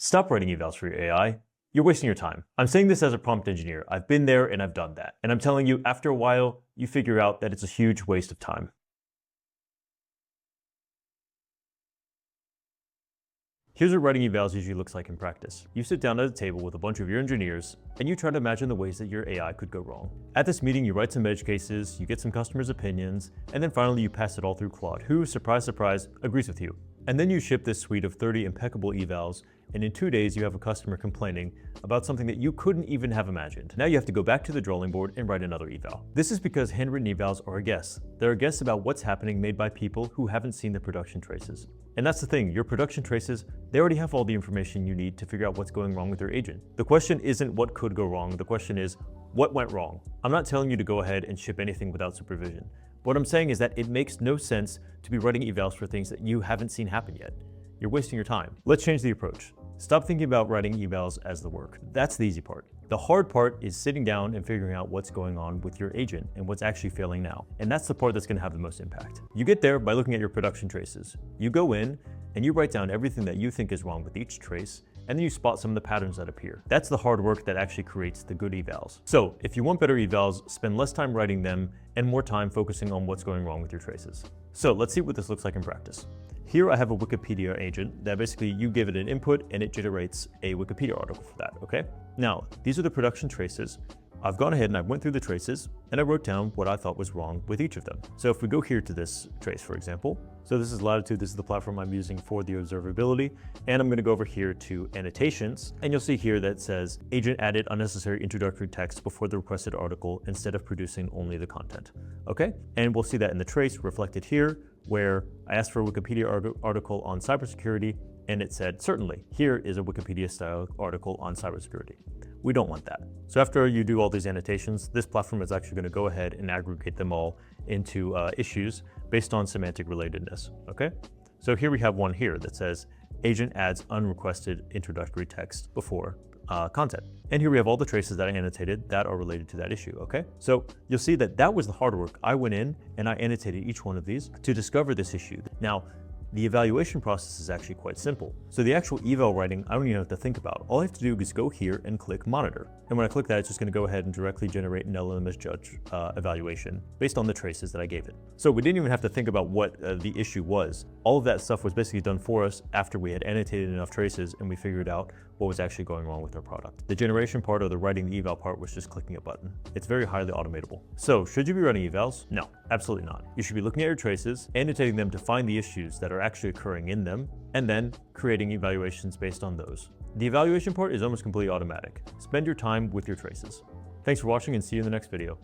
Stop writing evals for your AI. You're wasting your time. I'm saying this as a prompt engineer. I've been there and I've done that. And I'm telling you, after a while, you figure out that it's a huge waste of time. Here's what writing evals usually looks like in practice. You sit down at a table with a bunch of your engineers, and you try to imagine the ways that your AI could go wrong. At this meeting, you write some edge cases, you get some customers' opinions, and then finally you pass it all through Claude, who, surprise, surprise, agrees with you. And then you ship this suite of 30 impeccable evals, and in 2 days you have a customer complaining about something that you couldn't even have imagined. Now you have to go back to the drawing board and write another eval. This is because handwritten evals are a guess. They're a guess about what's happening made by people who haven't seen the production traces. And that's the thing, your production traces, they already have all the information you need to figure out what's going wrong with your agent. The question isn't what could go wrong, the question is what went wrong. I'm not telling you to go ahead and ship anything without supervision. What I'm saying is that it makes no sense to be writing evals for things that you haven't seen happen yet. You're wasting your time. Let's change the approach. Stop thinking about writing evals as the work. That's the easy part. The hard part is sitting down and figuring out what's going on with your agent and what's actually failing now. And that's the part that's going to have the most impact. You get there by looking at your production traces. You go in and you write down everything that you think is wrong with each trace, and then you spot some of the patterns that appear. That's the hard work that actually creates the good evals. So if you want better evals, spend less time writing them and more time focusing on what's going wrong with your traces. So let's see what this looks like in practice. Here I have a Wikipedia agent that basically you give it an input and it generates a Wikipedia article for that, okay? Now, these are the production traces. I've gone ahead and I went through the traces and I wrote down what I thought was wrong with each of them. So if we go here to this trace, for example, so this is Latitude, this is the platform I'm using for the observability, and I'm gonna go over here to annotations, and you'll see here that it says, agent added unnecessary introductory text before the requested article instead of producing only the content, okay? And we'll see that in the trace reflected here, where I asked for a Wikipedia article on cybersecurity, and it said, certainly, here is a Wikipedia-style article on cybersecurity. We don't want that. So after you do all these annotations, this platform is actually going to go ahead and aggregate them all into issues based on semantic relatedness, okay? So here we have one here that says, agent adds unrequested introductory text before content. And here we have all the traces that I annotated that are related to that issue, okay? So you'll see that that was the hard work. I went in and I annotated each one of these to discover this issue. Now, the evaluation process is actually quite simple. So the actual eval writing, I don't even have to think about. All I have to do is go here and click monitor. And when I click that, it's just going to go ahead and directly generate an LLMS judge evaluation based on the traces that I gave it. So we didn't even have to think about what the issue was. All of that stuff was basically done for us after we had annotated enough traces and we figured out what was actually going wrong with our product. The generation part or the writing the eval part was just clicking a button. It's very highly automatable. So should you be writing evals? No, absolutely not. You should be looking at your traces, annotating them to find the issues that are actually occurring in them, and then creating evaluations based on those. The evaluation part is almost completely automatic. Spend your time with your traces. Thanks for watching and see you in the next video.